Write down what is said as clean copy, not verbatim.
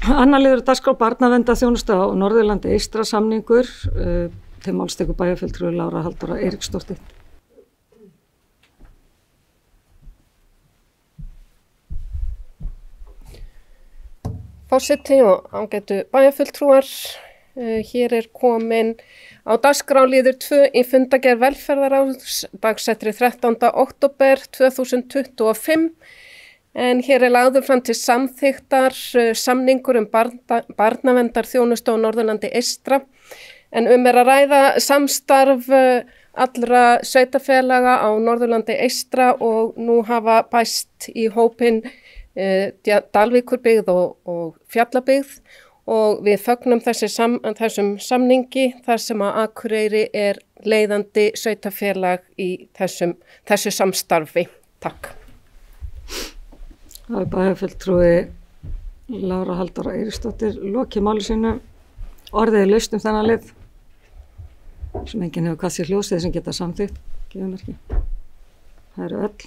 Annar liður dagskrá barnaverndarþjónusta á Norðurlandi eystra samningur til máls tekur bæjarfulltrúi Lára Halldóra Eiríksdóttir. Forseti og ágætu bæjarfulltrúar, hér komin á dagskrá liður 2 í fundargerð velferðarráðs dagsettri 13. október 2025. En hér lagður fram til samþykktar samningur barnaverndarþjónustu á Norðurlandi eystra. En að ræða samstarf allra sveitarfélaga á Norðurlandi eystra og nú hafa bæst í hópinn Dalvíkurbyggð og Fjallabyggð og við fögnum þessum samningi þar sem að Akureyri leiðandi sveitarfélag í þessu samstarfi. Takk. Það bæjarfulltrúi Lára Halldóra Eiríksdóttir lokið máli sínu. Orðið laust þennan lið sem enginn hefur hvað sér hljósið sem geta samþykkt. Gefum ekki. Það eru öll.